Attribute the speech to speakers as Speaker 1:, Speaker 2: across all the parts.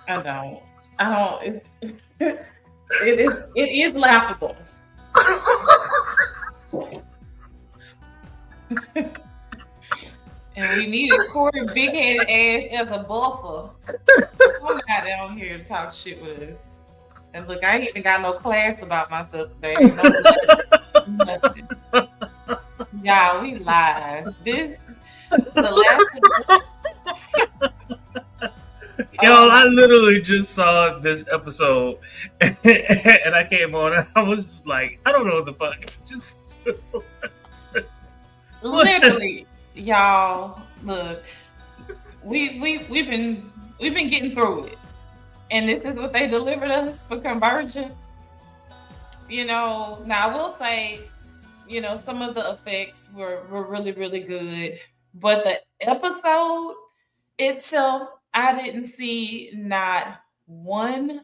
Speaker 1: I don't. I don't. It is laughable. And we needed Corey big headed ass as a buffer. Come out down here and talk shit with us. And look, I ain't even got no class about myself today. No nothing. Y'all, we live. This the last of
Speaker 2: Yo,
Speaker 1: oh my
Speaker 2: I literally just saw this episode and I came on and I was just like, I don't know what the fuck. Just
Speaker 1: literally, y'all, look, we've been getting through it. And this is what they delivered us for convergence. Now I will say, some of the effects were really, really good. But the episode itself, I didn't see not one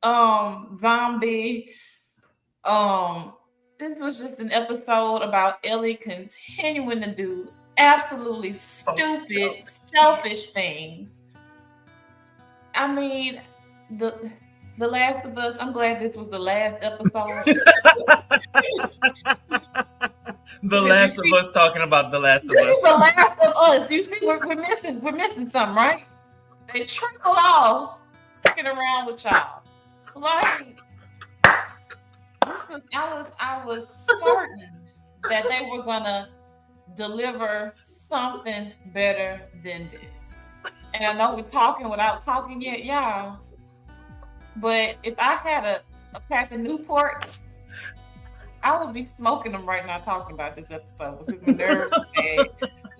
Speaker 1: zombie. Um this was just an episode about Ellie continuing to do absolutely stupid, selfish things. I mean, the the Last of Us. I'm glad this was the last episode
Speaker 2: The
Speaker 1: because you
Speaker 2: Last of
Speaker 1: see,
Speaker 2: Us talking about The Last of
Speaker 1: this is
Speaker 2: Us.
Speaker 1: the Last of Us. You see, we're missing something, right? They trickled off, fucking around with y'all. Like I was certain that they were gonna deliver something better than this. And I know we're talking without talking yet, y'all. But if I had a pack of Newports, I would be smoking them right now talking about this episode because my nerves are bad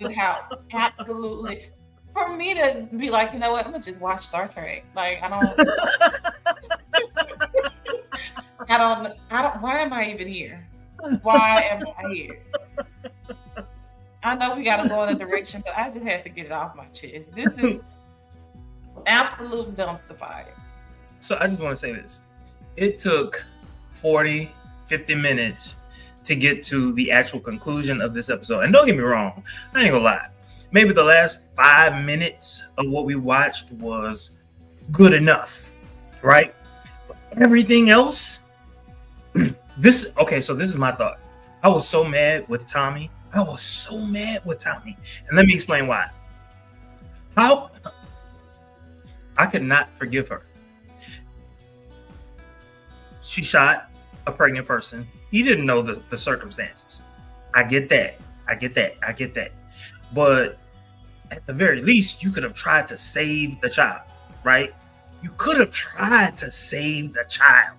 Speaker 1: with how absolutely for me to be like, you know what, I'm gonna just watch Star Trek. Like I don't why am I even here? Why am I here? I know we gotta go in a direction, but I just have to get it off my chest. This is absolute dumpster fire.
Speaker 2: So I just want to say this. It took 40, 50 minutes to get to the actual conclusion of this episode. And don't get me wrong, I ain't gonna lie. Maybe the last 5 minutes of what we watched was good enough, right? Everything else, so this is my thought. I was so mad with Tommy. And let me explain why. How I could not forgive her. She shot a pregnant person. He didn't know the circumstances. I get that. But at the very least, you could have tried to save the child, right? You could have tried to save the child.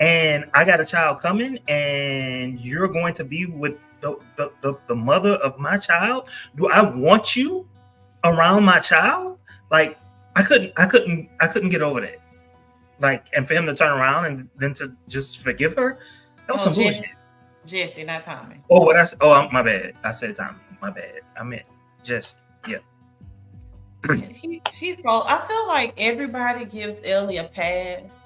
Speaker 2: And I got a child coming, and you're going to be with the mother of my child. Do I want you around my child? Like, I couldn't get over that. Like, and for him to turn around and then to just forgive her, that was
Speaker 1: Oh,
Speaker 2: some bullshit.
Speaker 1: Jesse, not Tommy.
Speaker 2: Oh, what I said? Oh, my bad. I said Tommy. My bad. I meant Jesse. Yeah.
Speaker 1: I feel like everybody gives Ellie a pass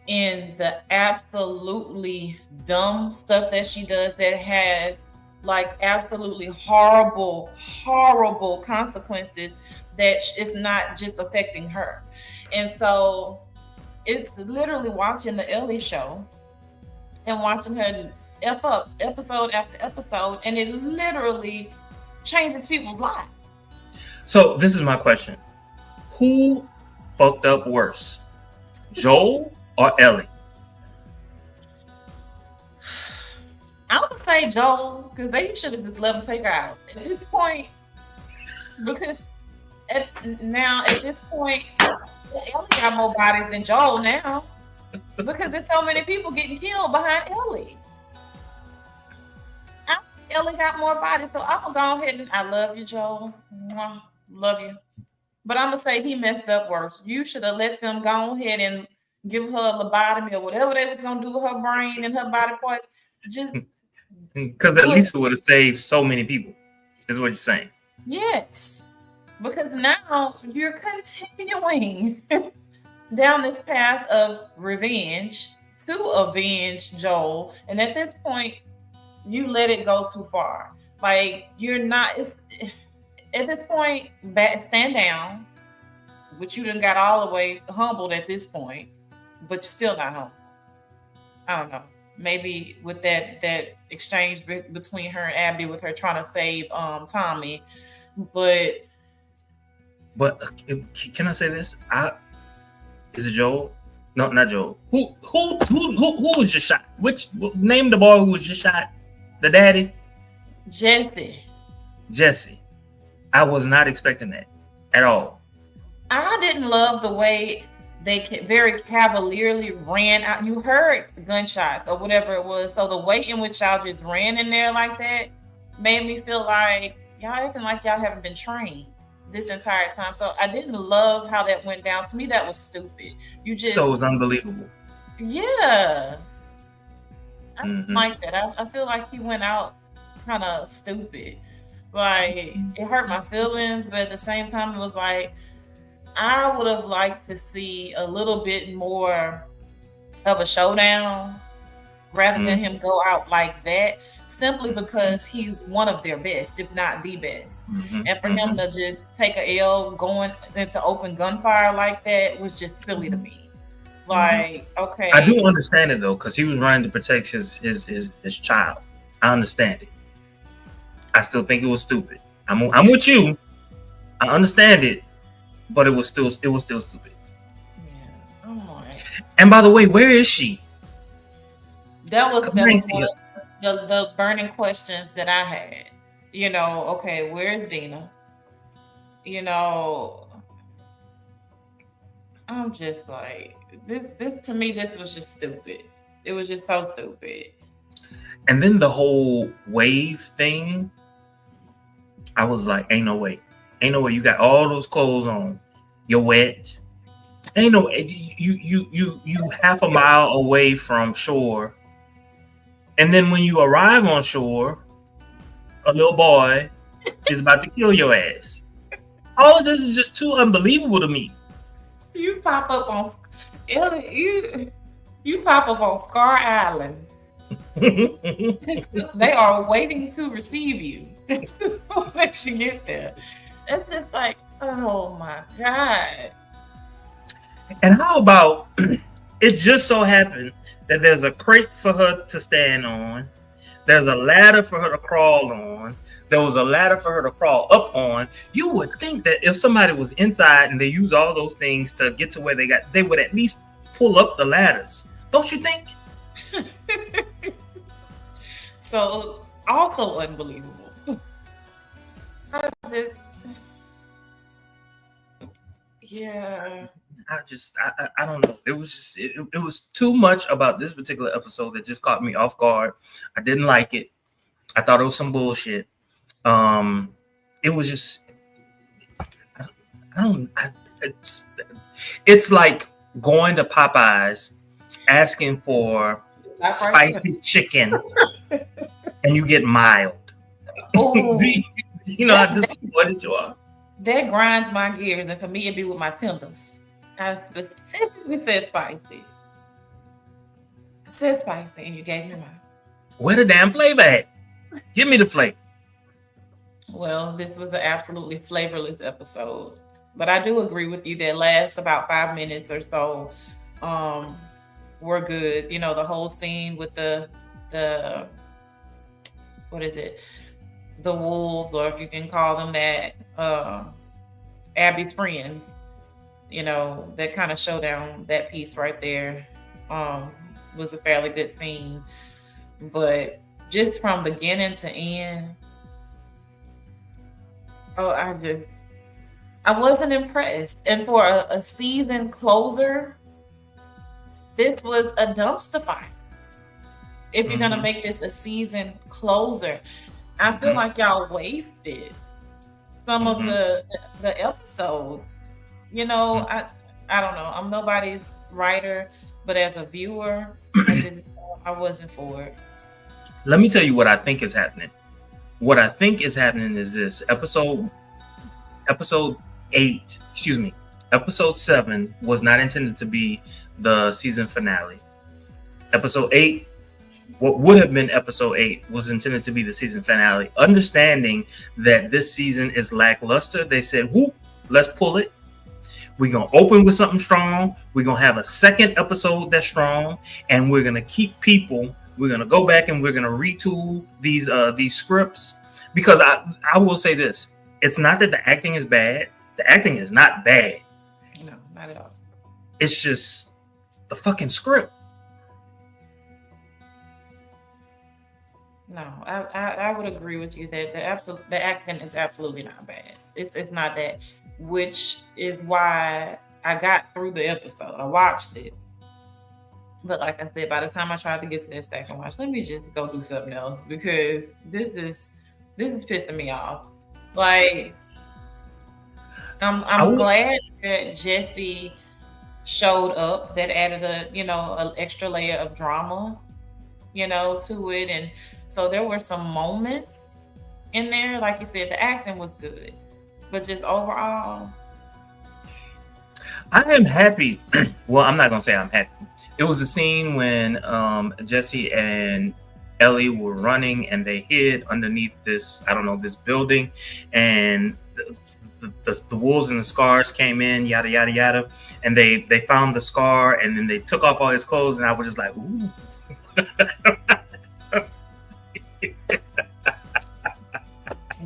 Speaker 1: in the absolutely dumb stuff that she does that has like absolutely horrible, horrible consequences that is not just affecting her. And so it's literally watching the Ellie show and watching her F up episode after episode, and it literally changes people's lives.
Speaker 2: So this is my question: who fucked up worse, Joel or Ellie?
Speaker 1: I would say Joel, because they should have just let him take her out at this point. Because at this point, Ellie got more bodies than Joel now. Because there's so many people getting killed behind Ellie. Ellie got more bodies, so I'm gonna go ahead and I love you, Joel. Mwah, love you. But I'm gonna say he messed up worse. You should have let them go ahead and give her a lobotomy or whatever they was gonna do with her brain and her body parts. Just
Speaker 2: Because at least it would have saved so many people, is what you're saying.
Speaker 1: yes. Because now you're continuing down this path of revenge to avenge Joel. And at this point, you let it go too far. Like you're not at this point, stand down, but you done got all the way humbled at this point, but you're still not humble. I don't know. Maybe with that exchange between her and Abby, with her trying to save Tommy, but
Speaker 2: can I say this? Is it Joel? No, not Joel. Who was just shot? Name the boy who was just shot? The daddy?
Speaker 1: Jesse.
Speaker 2: I was not expecting that at all.
Speaker 1: I didn't love the way they very cavalierly ran out. You heard gunshots or whatever it was. So the way in which y'all just ran in there like that made me feel like y'all acting like y'all haven't been trained this entire time. So I didn't love how that went down. To me, that was stupid.
Speaker 2: So it was unbelievable.
Speaker 1: Yeah. I didn't like that. I feel like he went out kind of stupid. Like, it hurt my feelings, but at the same time, it was like, I would have liked to see a little bit more of a showdown rather than him go out like that, simply because he's one of their best, if not the best. And for him to just take a L going into open gunfire like that was just silly to me. Like, okay.
Speaker 2: I do understand it though, because he was running to protect his child. I understand it. I still think it was stupid. I'm with you. I understand it. But it was still stupid.
Speaker 1: Yeah. Oh my.
Speaker 2: And by the way, where is she?
Speaker 1: That was one of the burning questions that I had. You know, okay, where's Dina? You know, I'm just like, this to me, this was just stupid. It was just so stupid.
Speaker 2: And then the whole wave thing, I was like, ain't no way. You got all those clothes on. You're wet. Ain't no you half a mile away from shore. And then when you arrive on shore, a little boy is about to kill your ass. All of this is just too unbelievable to me.
Speaker 1: You pop up on Scar Island. They are waiting to receive you. Let you get there. It's just like, oh my God.
Speaker 2: And how about it just so happened that there's a crate for her to stand on. There's a ladder for her to crawl on. There was a ladder for her to crawl up on. You would think that if somebody was inside and they use all those things to get to where they would at least pull up the ladders. Don't you think?
Speaker 1: So, also unbelievable. Yeah.
Speaker 2: I don't know. It was just it was too much about this particular episode that just caught me off guard. I didn't like it. I thought it was some bullshit. It was just it's like going to Popeyes asking for spicy chicken and you get mild. You know how disappointed you are?
Speaker 1: That grinds my gears, and for me, it'd be with my tenders. I specifically said spicy. I said spicy, and you gave me mine.
Speaker 2: Where the damn flavor at? Give me the flavor.
Speaker 1: Well, this was an absolutely flavorless episode, but I do agree with you that last about 5 minutes or so were good. You know, the whole scene with the what is it? The wolves, or if you can call them that, Abby's friends, you know, that kind of showdown, that piece right there was a fairly good scene. But just from beginning to end, I wasn't impressed. And for a season closer, this was a dumpster fire. If you're going to make this a season closer, I feel like y'all wasted some of the episodes. You know, I don't know. I'm nobody's writer, but as a viewer, I wasn't for it.
Speaker 2: Let me tell you what I think is happening. What I think is happening is this: episode 7 was not intended to be the season finale. Episode 8, what would have been episode 8, was intended to be the season finale. Understanding that this season is lackluster, they said, "Whoop, let's pull it. We're going to open with something strong. We're going to have a second episode that's strong. And we're going to keep people. We're going to go back and we're going to retool these scripts. Because I will say this. It's not that the acting is bad. The acting is not bad.
Speaker 1: No, not at all.
Speaker 2: It's just the fucking script.
Speaker 1: No, I would agree with you that the acting is absolutely not bad. It's not that, which is why I got through the episode. I watched it, but like I said, by the time I tried to get to that second watch, let me just go do something else because this is pissing me off. Like, I'm glad that Jesse showed up. That added an extra layer of drama, to it, and so there were some moments in there, like you said, the acting was good, but just overall,
Speaker 2: I am happy. Well, I'm not gonna say I'm happy. It was a scene when Jesse and Ellie were running and they hid underneath this, I don't know, this building, and the wolves and the scars came in, yada yada yada, and they found the scar and then they took off all his clothes, and I was just like, ooh.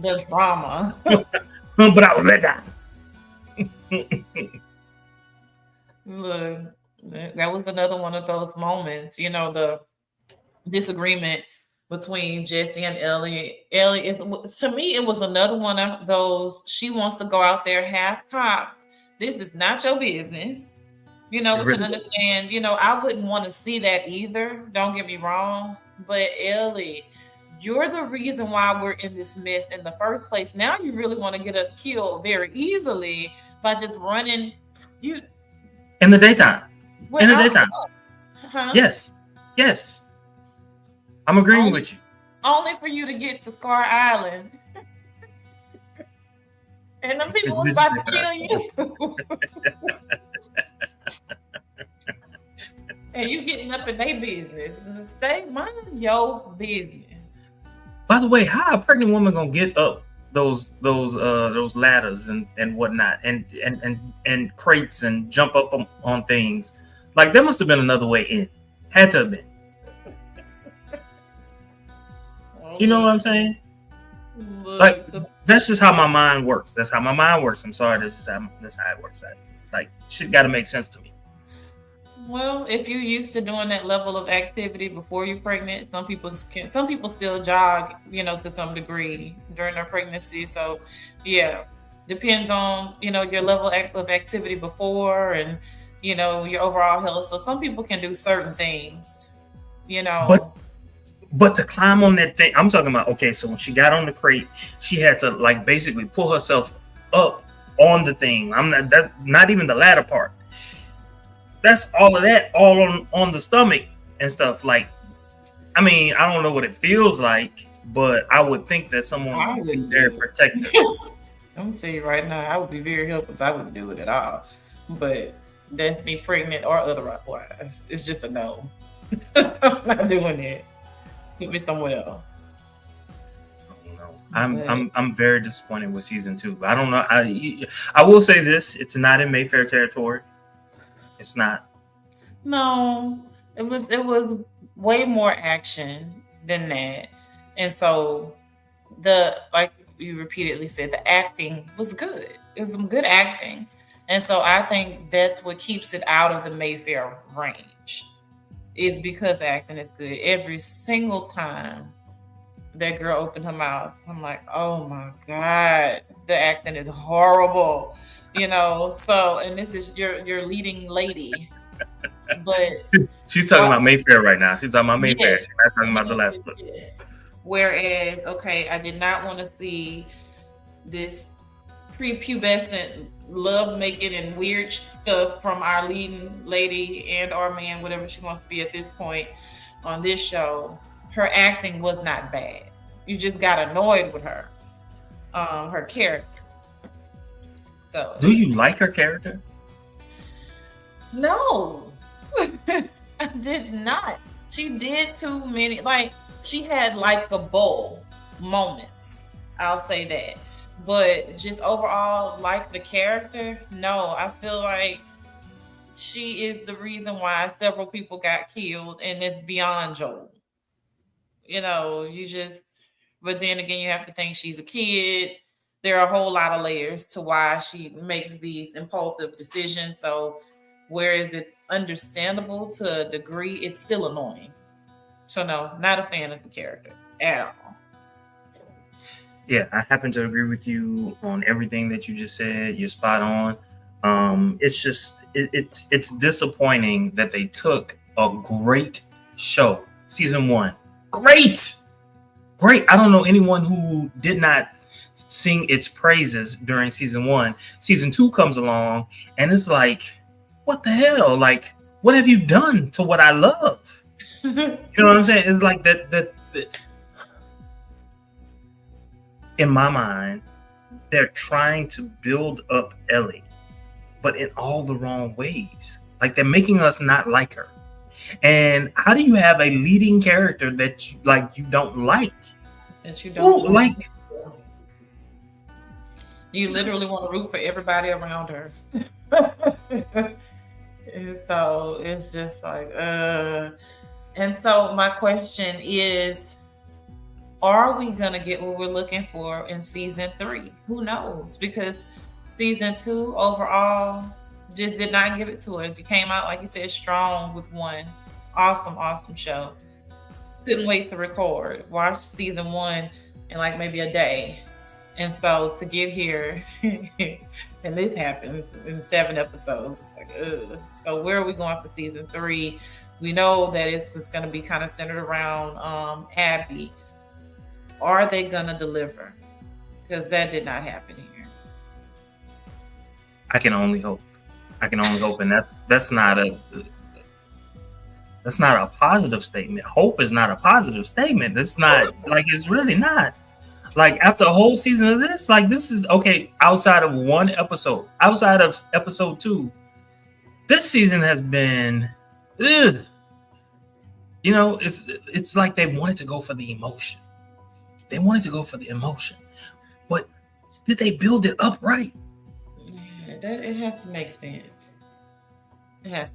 Speaker 1: the drama.
Speaker 2: But I was let down.
Speaker 1: Look, that was another one of those moments, the disagreement between Jesse and Ellie. Ellie is, to me, it was another one of those. She wants to go out there half cocked. This is not your business, but really? To understand, I wouldn't want to see that either. Don't get me wrong, but Ellie, you're the reason why we're in this mess in the first place. Now you really want to get us killed very easily by just running you
Speaker 2: in the daytime. In the daytime.
Speaker 1: Huh?
Speaker 2: Yes. I'm agreeing with you.
Speaker 1: Only for you to get to Scar Island. And them people was about to kill you. And you getting up in their business. They mind your business. By
Speaker 2: the way, how a pregnant woman gonna get up those ladders and whatnot and crates and jump up on things? Like, there must have been another way in. Had to have been. You know what I'm saying? Like, that's just how my mind works. That's how my mind works. I'm sorry, that's how it works. Like, shit got to make sense to me.
Speaker 1: Well, if you're used to doing that level of activity before you're pregnant, some people still jog, to some degree during their pregnancy. So, yeah, depends on, your level of activity before and, your overall health. So some people can do certain things,
Speaker 2: But to climb on that thing, I'm talking about, okay, so when she got on the crate, she had to like basically pull herself up on the thing. That's not even the ladder part. That's all of that, all on the stomach and stuff. Like, I mean, I don't know what it feels like, but I would think that someone would be very protective.
Speaker 1: I'm gonna tell you right now, I would be very helpless. I wouldn't do it at all. But that's me pregnant or otherwise. It's just a no. I'm not doing it. Put me somewhere else.
Speaker 2: I'm very disappointed with season 2. I don't know. I will say this: it's not in Mayfair territory. It's not.
Speaker 1: No, it was way more action than that, and so like you repeatedly said, the acting was good. It was some good acting, and so I think that's what keeps it out of the Mayfair range. Is because acting is good. Every single time that girl opened her mouth, I'm like, oh my God, the acting is horrible. So, and this is your leading lady. But
Speaker 2: she's talking about Mayfair right now. She's talking about Mayfair. She's not talking about the last one.
Speaker 1: Whereas, okay, I did not want to see this prepubescent love making and weird stuff from our leading lady and our man, whatever she wants to be at this point on this show. Her acting was not bad. You just got annoyed with her character. So,
Speaker 2: do you like her character?
Speaker 1: No, I did not. She did too many. Like, she had likable moments. I'll say that. But just overall, like the character, no, I feel like she is the reason why several people got killed, and it's beyond Joel. You just, but then again, you have to think she's a kid. There are a whole lot of layers to why she makes these impulsive decisions. So, whereas it's understandable to a degree, it's still annoying. So, no, not a fan of the character at all.
Speaker 2: Yeah, I happen to agree with you on everything that you just said. You're spot on. It's just it's disappointing that they took a great show, season one, great. I don't know anyone who did not sing its praises during season one. Season two comes along, and it's like, what the hell? Like, what have you done to what I love? You know what I'm saying? It's like that in my mind, they're trying to build up Ellie, but in all the wrong ways. Like, they're making us not like her. And how do you have a leading character that you don't like?
Speaker 1: That you don't
Speaker 2: like?
Speaker 1: You literally want to root for everybody around her. And so it's just like, And so my question is, are we going to get what we're looking for in season 3? Who knows? Because season 2 overall just did not give it to us. You came out, like you said, strong with one. Awesome show. Couldn't wait to record. Watch season 1 in like maybe a day. And so to get here, and this happens in 7 episodes, it's like, ugh. So where are we going for season 3? We know that it's going to be kind of centered around Abby. Are they going to deliver? Because that did not happen here.
Speaker 2: I can only hope. And that's not a positive statement. Hope is not a positive statement. That's not it's really not. Like, after a whole season of this, this is okay. Outside of one episode, outside of episode 2, this season has been, ugh. It's like they wanted to go for the emotion. But did they build it up right?
Speaker 1: Yeah, it has to make sense. I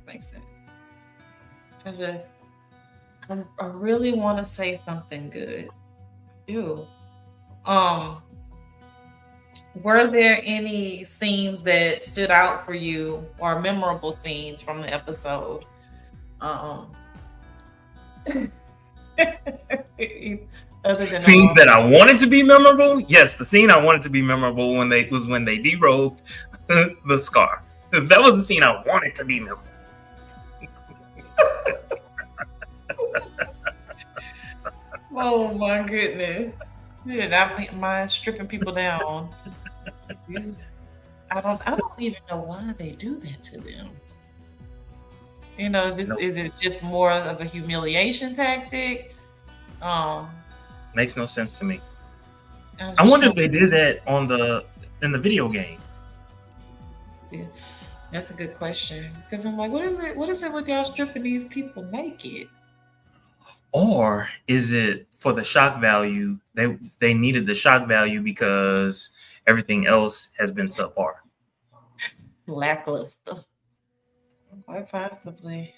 Speaker 1: really want to say something good. I do. Were there any scenes that stood out for you, or memorable scenes from the episode? Other than
Speaker 2: scenes that I wanted to be memorable? Yes, the scene I wanted to be memorable when they derobed the scar. That was the scene I wanted to be memorable.
Speaker 1: Oh my goodness. Did I mind stripping people down? I don't even know why they do that to them. Is it just more of a humiliation tactic?
Speaker 2: Makes no sense to me. I wonder if they did that in the video game.
Speaker 1: Yeah, that's a good question. Because I'm like, what is it with y'all stripping these people naked?
Speaker 2: Or is it for the shock value? They needed the shock value because everything else has been subpar.
Speaker 1: Lackluster. Quite possibly.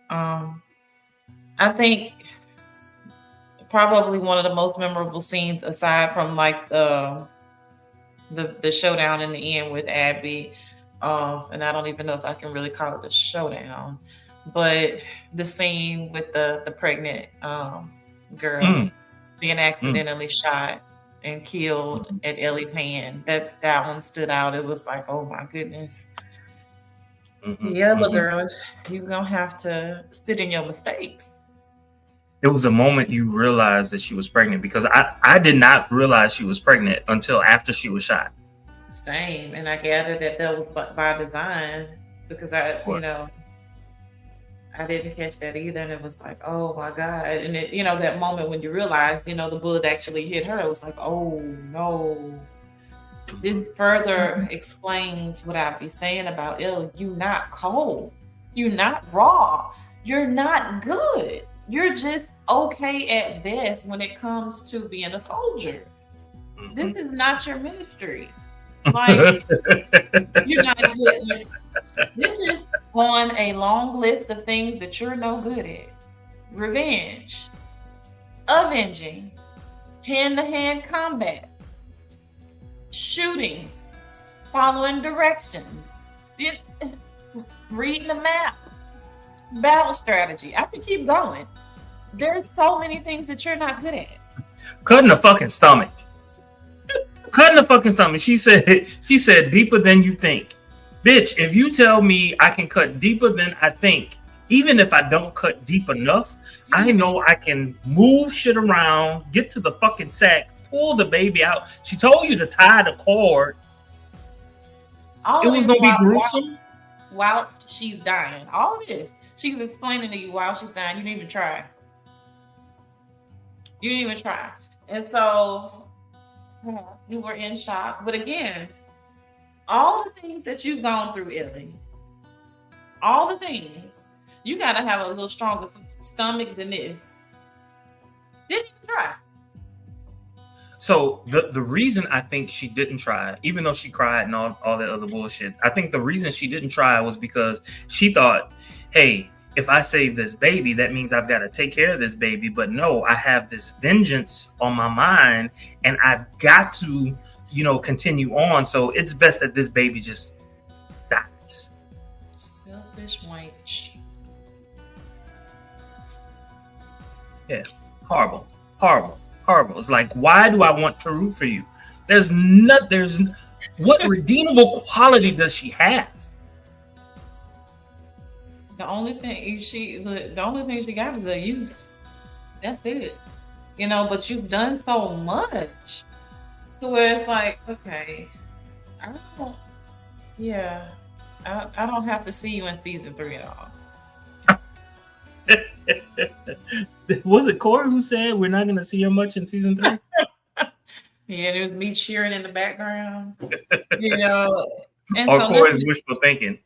Speaker 1: I think probably one of the most memorable scenes, aside from the showdown in the end with Abby, and I don't even know if I can really call it a showdown, but the scene with the pregnant girl being accidentally shot and killed at Ellie's hand. That one stood out. It was like, oh my goodness. Girl, you're gonna have to sit in your mistakes.
Speaker 2: It was a moment you realized that she was pregnant, because I did not realize she was pregnant until after she was shot.
Speaker 1: Same, and I gathered that was by design, because I didn't catch that either, and it was like, oh my God. And it, that moment when you realize, the bullet actually hit her, it was like, oh no. This further explains what I'd be saying about Ellie. You're not cold. You're not raw. You're not good. You're just okay at best when it comes to being a soldier. This is not your ministry. Like, you're not good. This is on a long list of things that you're no good at. Revenge, avenging, hand-to-hand combat, shooting, following directions, reading the map, battle strategy. I could keep going. There's so many things that you're not good at.
Speaker 2: Cutting the fucking stomach. Cutting the fucking stomach. She said deeper than you think. Bitch, if you tell me I can cut deeper than I think, even if I don't cut deep enough, I know I can move shit around, get to the fucking sack, pull the baby out. She told you to tie the cord. It was gonna be gruesome.
Speaker 1: While she's dying. All of this. She's explaining to you while she's dying. You didn't even try. You didn't even try. And so you were in shock. But again, all the things that you've gone through, Ellie, all the things, you got to have a little stronger stomach than this. Didn't even try.
Speaker 2: So the reason I think she didn't try, even though she cried and all that other bullshit, I think the reason she didn't try was because she thought, hey, if I save this baby, that means I've got to take care of this baby. But no, I have this vengeance on my mind and I've got to, continue on. So it's best that this baby just dies.
Speaker 1: Selfish wench.
Speaker 2: Yeah, horrible. It's like, why do I want to root for you? What redeemable quality does she have?
Speaker 1: The only thing she got is a youth. That's it. But you've done so much to where it's like, okay, I don't have to see you in season 3 at all.
Speaker 2: Was it Corey who said we're not going to see her much in season 3?
Speaker 1: Yeah, there's me cheering in the background. And
Speaker 2: or Corey's wishful thinking.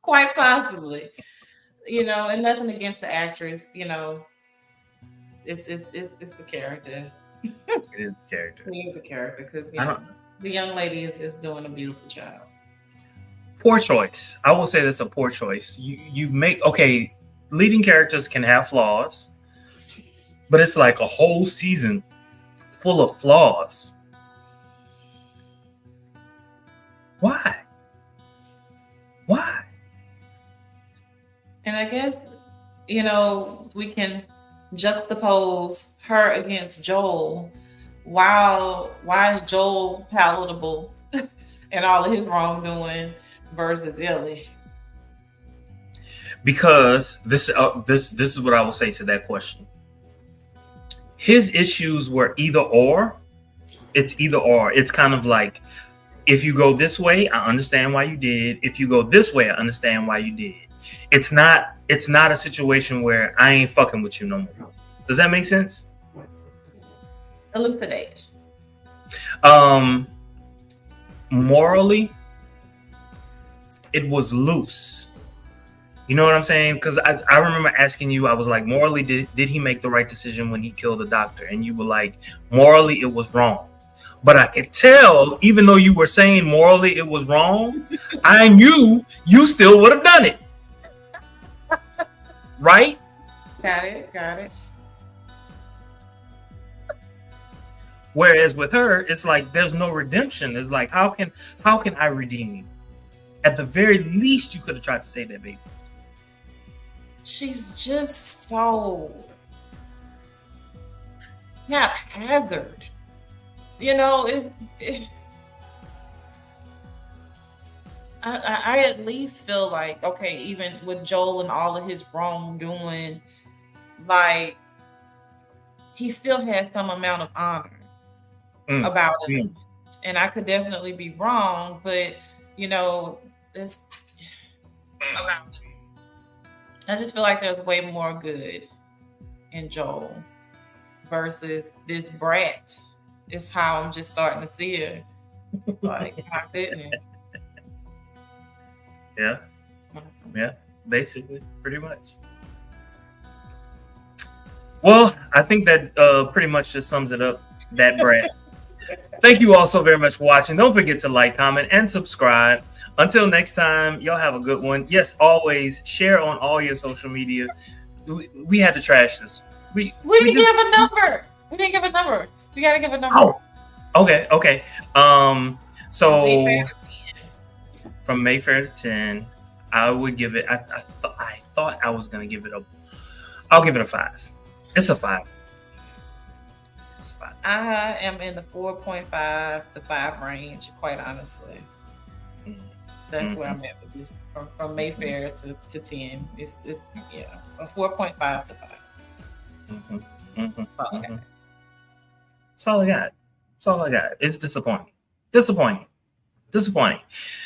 Speaker 1: Quite possibly. And nothing against the actress. It's the character.
Speaker 2: It is the character.
Speaker 1: It is a character because the young lady is doing a beautiful job.
Speaker 2: Poor choice. I will say that's a poor choice. You make leading characters can have flaws, but it's like a whole season full of flaws. Why?
Speaker 1: And I guess, we can juxtapose her against Joel. Why is Joel palatable and all of his wrongdoing versus Ellie?
Speaker 2: Because this is what I will say to that question. His issues were either or. It's either or. It's kind of like, if you go this way, I understand why you did. If you go this way, I understand why you did. It's not a situation where I ain't fucking with you no more. Does that make sense?
Speaker 1: Elucidate.
Speaker 2: Morally, it was loose. You know what I'm saying? Because I remember asking you, I was like, morally, did he make the right decision when he killed the doctor? And you were like, morally, it was wrong. But I could tell, even though you were saying morally it was wrong, I knew you still would have done it. Right?
Speaker 1: Got it.
Speaker 2: Whereas with her, it's like there's no redemption. It's like, how can I redeem you? At the very least, you could have tried to save that baby.
Speaker 1: She's just so haphazard. I at least feel like, okay, even with Joel and all of his wrongdoing, like he still has some amount of honor about him. And I could definitely be wrong, but this about him. I just feel like there's way more good in Joel versus this brat. Is how I'm just starting to see her. Like, my goodness.
Speaker 2: Yeah, basically, pretty much. Well, I think that pretty much just sums it up. That brat. Thank you all so very much for watching. Don't forget to like, comment, and subscribe. Until next time, y'all have a good one. Yes, always share on all your social media. We had to trash this.
Speaker 1: We didn't give a number. We didn't give a number. We gotta give a number.
Speaker 2: Oh, okay. So from Mayfair to 10, I would give it. I thought I was gonna give it I'll give it a 5. It's a 5. It's a 5.
Speaker 1: I am in the 4.5 to 5 range, quite honestly. That's where I'm at with this. From Mayfair to 10. It's a 4.5 to 5.
Speaker 2: That's all I got. That's all I got. It's disappointing.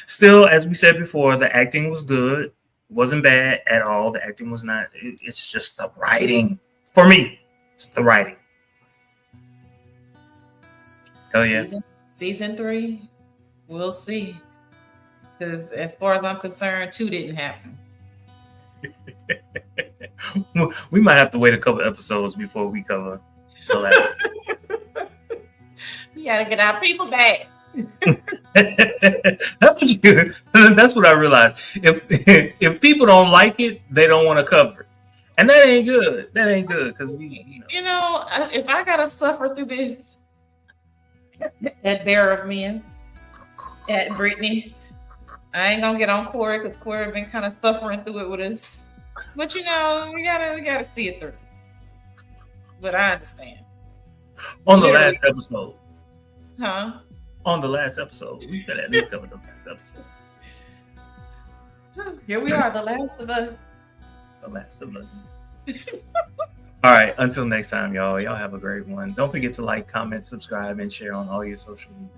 Speaker 2: Still, as we said before, the acting was good. It wasn't bad at all. The acting was not. It's just the writing. For me, it's the writing. Oh yeah.
Speaker 1: Season 3, we'll see. Because as far as I'm concerned, 2 didn't happen.
Speaker 2: We might have to wait a couple episodes before we cover the last.
Speaker 1: We gotta get our people back.
Speaker 2: That's what I realized. If people don't like it, they don't want to cover it, and that ain't good. That ain't good because
Speaker 1: if I gotta suffer through this at Bear of Men, at Brittany, I ain't gonna get on Corey because Corey been kind of suffering through it with us. But we gotta see it through. But I understand.
Speaker 2: On the last episode.
Speaker 1: Huh?
Speaker 2: On the last episode. We could at least cover the last episode.
Speaker 1: Here we are, the last of us.
Speaker 2: The last of us. All right, until next time, y'all. Y'all have a great one. Don't forget to like, comment, subscribe, and share on all your social media.